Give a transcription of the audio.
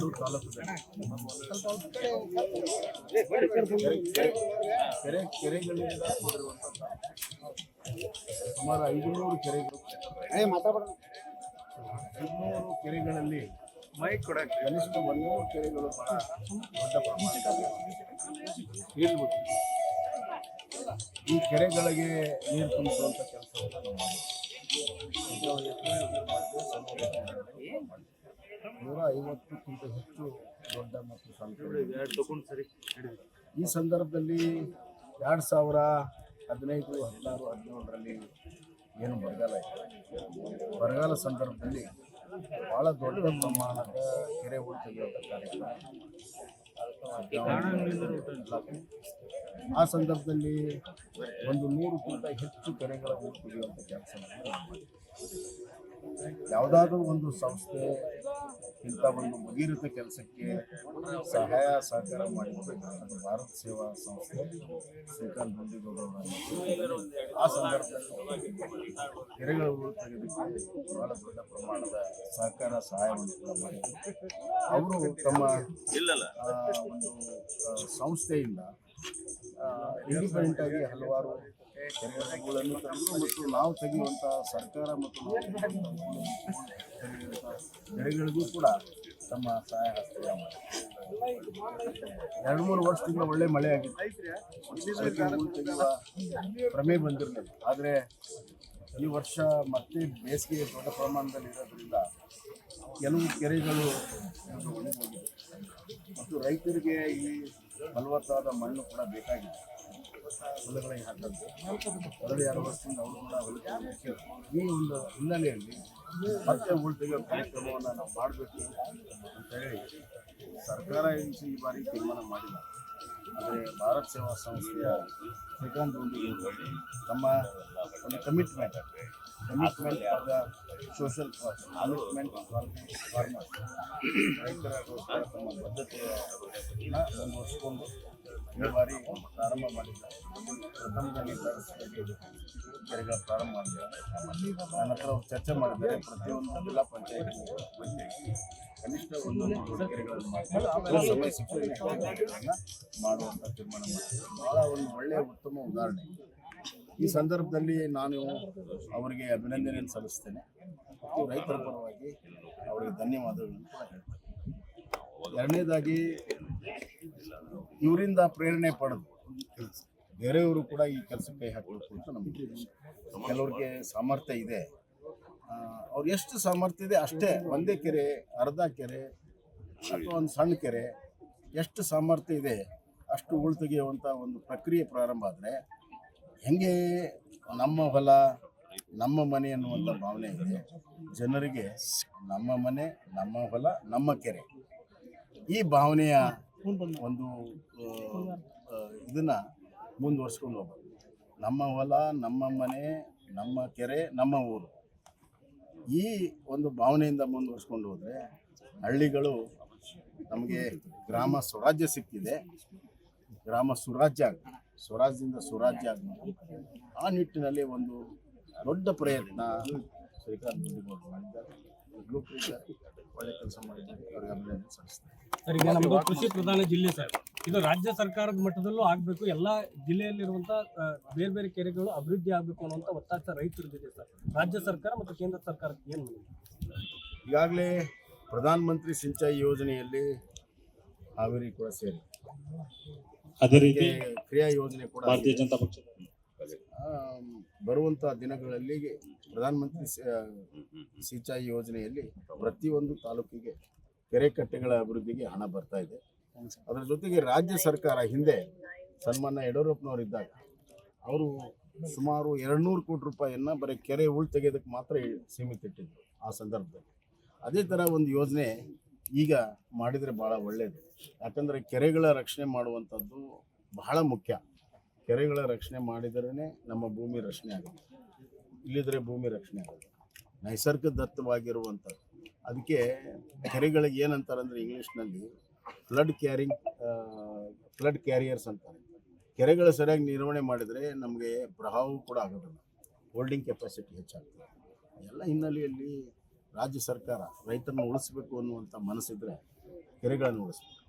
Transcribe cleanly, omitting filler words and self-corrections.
ರಾಯಚೂರು ತಾಲೂಕಿನಲ್ಲಿ ಕೆರೆಗಳಿಂದ ಕೂಡಿರುವಂಥ ಸುಮಾರು 500 ಕೆರೆಗಳು. 500 ಕೆರೆಗಳಲ್ಲಿ ಕನಿಷ್ಠ 100 ಕೆರೆಗಳು ಬಹಳ ದೊಡ್ಡ ಪ್ರಮಾಣದಲ್ಲಿ ಈ ಕೆರೆಗಳಿಗೆ ನೀರು ತುಂಬಿಸುವಂಥ ಕೆಲಸವನ್ನು ನಾವು ಮಾಡಿದ್ದೇವೆ. 150ಕ್ಕಿಂತ ಹೆಚ್ಚು ದೊಡ್ಡ ಮತ್ತು ಸಣ್ಣ. ಈ ಸಂದರ್ಭದಲ್ಲಿ 2015, 16, 17ರಲ್ಲಿ ಏನು ಬರಗಾಲ ಇತ್ತು, ಬರಗಾಲ ಸಂದರ್ಭದಲ್ಲಿ ಭಾಳ ದೊಡ್ಡ ಪ್ರಮಾಣದ ಕೆರೆ ಹೂಳು ತೆಗೆಯುವಂಥ ಕಾರ್ಯಕ್ರಮ. ಆ ಸಂದರ್ಭದಲ್ಲಿ 100ಕ್ಕಿಂತ ಹೆಚ್ಚು ಕೆರೆಗಳ ಹೂಳು ತೆಗೆಯುವಂಥ ಕೆಲಸವನ್ನು ಮಾಡಿದ್ದೀವಿ. ಯಾವುದಾದ್ರೂ ಒಂದು ಸಂಸ್ಥೆ ಇಂಥ ಒಂದು ಭಗೀರಥ ಕೆಲಸಕ್ಕೆ ಸಹಾಯ ಸಹಕಾರ ಮಾಡಿದ್ದು ಅದು ಭಾರತ ಸೇವಾ ಸಂಸ್ಥೆ ಶ್ರೀಕಾಂತ್ ದೊಂಡಿಗೌಡರು. ಆ ಸಂದರ್ಭದಲ್ಲಿ ಕೆರೆಗಳ ಹೂಳು ತೆಗೆದಕ್ಕೆ ಬಹಳ ದೊಡ್ಡ ಪ್ರಮಾಣದ ಸಹಕಾರ ಸಹಾಯವನ್ನು ಕೂಡ ಮಾಡಿದ್ದು. ಅವರು ತಮ್ಮ ಒಂದು ಸಂಸ್ಥೆಯಿಂದ ಇಂಡಿಪೆಂಡೆಂಟ್ ಆಗಿ ಹಲವಾರು ಕೆರೆಗಳನ್ನು ತೆಗೆದು ಮತ್ತು ನಾವು ತೆಗೆಯುವಂಥ ಸರ್ಕಾರ ಮತ್ತು ತೆಗೆಯುವಂಥ ಕೆರೆಗಳಿಗೂ ಕೂಡ ತಮ್ಮ ಸಹಾಯ ಹಸ್ತ ಮಾಡಿ 2-3 ವರ್ಷದಿಂದ ಒಳ್ಳೆ ಮಳೆ ಆಗಿತ್ತು. ತೆಗೆಯುವ ಪ್ರಮೇ ಬಂದಿರಲಿಲ್ಲ. ಆದರೆ ಈ ವರ್ಷ ಮತ್ತೆ ಬೇಸಿಗೆ ದೊಡ್ಡ ಪ್ರಮಾಣದಲ್ಲಿ ಇರೋದ್ರಿಂದ ಕೆಲವು ಕೆರೆಗಳು ಒಣಗೋಗಿದೆ ಮತ್ತು ರೈತರಿಗೆ ಈ ಫಲವತ್ತಾದ ಮಣ್ಣು ಕೂಡ ಬೇಕಾಗಿದೆ. ಹೊಲಗಳಿಗೆ ಹಾಕಂತೆ ಕಳೆದ 2 ವರ್ಷದಿಂದ ಅವರು ಕೂಡ ಹೊಲಕ್ಕೆ ಈ ಒಂದು ಹಿನ್ನೆಲೆಯಲ್ಲಿ ಮತ್ತೆ ಹೂಳು ತೆಗೆಯೋ ಕಾರ್ಯಕ್ರಮವನ್ನು ನಾವು ಮಾಡಬೇಕು ಅಂತ ಹೇಳಿ ಸರ್ಕಾರ ಈ ಬಾರಿ ತೀರ್ಮಾನ ಮಾಡಿಲ್ಲ. ಆದರೆ ಭಾರತ ಸೇವಾ ಸಂಸ್ಥೆಯ ಶ್ರೀಕಾಂತ್ ದೊಂಡಿಗೌಡರು ತಮ್ಮ ಒಂದು commitment for the social cause, commitment for farmers, ರೈತರಿಗೋಸ್ಕರ ತಮ್ಮ ಬದ್ಧತೆಯನ್ನು ಮುಂದುವರಿಸಿಕೊಂಡು ಈ ಬಾರಿ ಪ್ರಾರಂಭ ಮಾಡಿದ್ದಾರೆ. ಪ್ರಥಮದಲ್ಲಿ ಕೆರೆಗಳ ಪ್ರಾರಂಭ ಮಾಡಿದ್ದಾರೆ. ನನ್ನ ಹತ್ರ ಅವ್ರು ಚರ್ಚೆ ಮಾಡಿದ್ದಾರೆ. ಪ್ರತಿಯೊಂದು ಜಿಲ್ಲಾ ಪಂಚಾಯತ್ ಕನಿಷ್ಠ 100 ಕೆರೆಗಳನ್ನು ಮಾಡುವಂಥ ತೀರ್ಮಾನ ಮಾಡಿದ್ದಾರೆ. ಭಾಳ ಒಂದು ಒಳ್ಳೆಯ ಉತ್ತಮ ಉದಾಹರಣೆ. ಈ ಸಂದರ್ಭದಲ್ಲಿ ನಾನು ಅವರಿಗೆ ಅಭಿನಂದನೆಯನ್ನು ಸಲ್ಲಿಸ್ತೇನೆ ಮತ್ತು ರೈತರ ಪರವಾಗಿ ಅವರಿಗೆ ಧನ್ಯವಾದಗಳನ್ನು ಕೂಡ ಹೇಳ್ತೇನೆ. ಎರಡನೇದಾಗಿ ಇವರಿಂದ ಪ್ರೇರಣೆ ಪಡೆದು ಬೇರೆಯವರು ಕೂಡ ಈ ಕೆಲಸಕ್ಕೆ ಹಾಕಬೇಕು ಅಂತ ನಮಗೆ. ಕೆಲವ್ರಿಗೆ ಸಾಮರ್ಥ್ಯ ಇದೆ, ಅವ್ರು ಎಷ್ಟು ಸಾಮರ್ಥ್ಯ ಇದೆ ಅಷ್ಟೇ, ಒಂದೇ ಕೆರೆ, ಅರ್ಧ ಕೆರೆ ಅಥವಾ ಒಂದು ಸಣ್ಣ ಕೆರೆ, ಎಷ್ಟು ಸಾಮರ್ಥ್ಯ ಇದೆ ಅಷ್ಟು ಹೂಳು ತೆಗೆಯುವಂಥ ಒಂದು ಪ್ರಕ್ರಿಯೆ ಪ್ರಾರಂಭ ಆದರೆ ಹೆಂಗೆ ನಮ್ಮ ಹೊಲ ನಮ್ಮ ಮನೆ ಅನ್ನುವಂಥ ಭಾವನೆ ಇದೆ ಜನರಿಗೆ. ನಮ್ಮ ಮನೆ, ನಮ್ಮ ಹೊಲ, ನಮ್ಮ ಕೆರೆ, ಈ ಭಾವನೆಯ ಒಂದು ಇದನ್ನು ಮುಂದುವರ್ಸ್ಕೊಂಡು ಹೋಗ್ಬೇಕು. ನಮ್ಮ ಹೊಲ, ನಮ್ಮ ಮನೆ, ನಮ್ಮ ಕೆರೆ, ನಮ್ಮ ಊರು, ಈ ಒಂದು ಭಾವನೆಯಿಂದ ಮುಂದುವರ್ಸ್ಕೊಂಡು ಹೋದರೆ ಹಳ್ಳಿಗಳು ನಮಗೆ ಗ್ರಾಮ ಸ್ವರಾಜ್ಯ ಸಿಕ್ಕಿದೆ. ಗ್ರಾಮ ಸುರಾಜ್ಯ ಆಗ್ತದೆ, ಸ್ವರಾಜ್ಯದಿಂದ ಸುರಾಜ್ಯ ಆಗ್ತದೆ. ಆ ನಿಟ್ಟಿನಲ್ಲಿ ಒಂದು ದೊಡ್ಡ ಪ್ರಯತ್ನ ಶ್ರೀಕಾಂತ್ ದೊಂಡಿಗೌಡರು ಮಾಡಿದ್ದಾರೆ. ಒಳ್ಳೆ ಕೆಲಸ ಮಾಡಿದ್ದಾರೆ. ಅವರಿಗೆ ಅಭಿನಂದನೆ ಸಲ್ಲಿಸ್ತಾರೆ. ಸರ್, ಈಗ ನಮ್ಮದು ಕೃಷಿ ಪ್ರಧಾನ ಜಿಲ್ಲೆ ಸರ್. ಇದು ರಾಜ್ಯ ಸರ್ಕಾರದ ಮಟ್ಟದಲ್ಲೂ ಆಗಬೇಕು, ಎಲ್ಲ ಜಿಲ್ಲೆಯಲ್ಲಿರುವಂಥ ಬೇರೆ ಬೇರೆ ಕೆರೆಗಳು ಅಭಿವೃದ್ಧಿ ಆಗಬೇಕು ಅನ್ನುವಂಥ ಒತ್ತಾಯ ರೈತರದಿದೆ ಸರ್. ರಾಜ್ಯ ಸರ್ಕಾರ ಮತ್ತು ಕೇಂದ್ರ ಸರ್ಕಾರಕ್ಕೆ ಏನು ಮಾಡಿದೆ? ಈಗಾಗಲೇ ಪ್ರಧಾನ ಮಂತ್ರಿ ಸಿಂಚಾಯಿ ಯೋಜನೆಯಲ್ಲಿ ಹಾವೇರಿ ಕೂಡ ಸೇರಿ, ಅದೇ ರೀತಿ ಕ್ರಿಯಾ ಯೋಜನೆ ಕೂಡ ಭಾರತೀಯ ಜನತಾ ಪಕ್ಷ ಬರುವಂಥ ದಿನಗಳಲ್ಲಿ ಪ್ರಧಾನಮಂತ್ರಿ ಸಿಂಚಾಯಿ ಯೋಜನೆಯಲ್ಲಿ ಪ್ರತಿಯೊಂದು ತಾಲೂಕಿಗೆ ಕೆರೆ ಕಟ್ಟೆಗಳ ಅಭಿವೃದ್ಧಿಗೆ ಹಣ ಬರ್ತಾ ಇದೆ. ಅದರ ಜೊತೆಗೆ ರಾಜ್ಯ ಸರ್ಕಾರ ಹಿಂದೆ ಸನ್ಮಾನ್ಯ ಯಡಿಯೂರಪ್ಪನವರು ಇದ್ದಾಗ ಅವರು ಸುಮಾರು 200 ಕೋಟಿ ರೂಪಾಯಿಯನ್ನು ಬರೀ ಕೆರೆ ಹೂಳು ತೆಗೆಯೋದಕ್ಕೆ ಮಾತ್ರ ಸೀಮಿತ ಇಟ್ಟಿದ್ರು ಆ ಸಂದರ್ಭದಲ್ಲಿ. ಅದೇ ಥರ ಒಂದು ಯೋಜನೆ ಈಗ ಮಾಡಿದರೆ ಭಾಳ ಒಳ್ಳೆಯದು. ಯಾಕಂದರೆ ಕೆರೆಗಳ ರಕ್ಷಣೆ ಮಾಡುವಂಥದ್ದು ಬಹಳ ಮುಖ್ಯ. ಕೆರೆಗಳ ರಕ್ಷಣೆ ಮಾಡಿದ್ರೇ ನಮ್ಮ ಭೂಮಿ ರಕ್ಷಣೆ ಆಗುತ್ತೆ, ಇಲ್ಲಿದ್ರೆ ಭೂಮಿ ರಕ್ಷಣೆ ಆಗುತ್ತೆ. ನೈಸರ್ಗಿಕ ದತ್ತವಾಗಿರುವಂಥದ್ದು. ಅದಕ್ಕೆ ಕೆರೆಗಳಿಗೆ ಏನಂತಾರೆ ಅಂದರೆ ಇಂಗ್ಲೀಷ್ನಲ್ಲಿ ಫ್ಲಡ್ ಕ್ಯಾರಿಯರ್ಸ್ ಅಂತಾರೆ. ಕೆರೆಗಳ ಸರಿಯಾಗಿ ನಿರ್ವಹಣೆ ಮಾಡಿದರೆ ನಮಗೆ ಪ್ರವಾಹವೂ ಕೂಡ ಆಗೋದಿಲ್ಲ, ಹೋಲ್ಡಿಂಗ್ ಕೆಪಾಸಿಟಿ ಹೆಚ್ಚಾಗ್ತದೆ. ಎಲ್ಲ ಹಿನ್ನೆಲೆಯಲ್ಲಿ ರಾಜ್ಯ ಸರ್ಕಾರ ರೈತರನ್ನು ಉಳಿಸಬೇಕು ಅನ್ನುವಂಥ ಮನಸ್ಸಿದ್ರೆ ಕೆರೆಗಳನ್ನು ಉಳಿಸ್ಬೇಕು.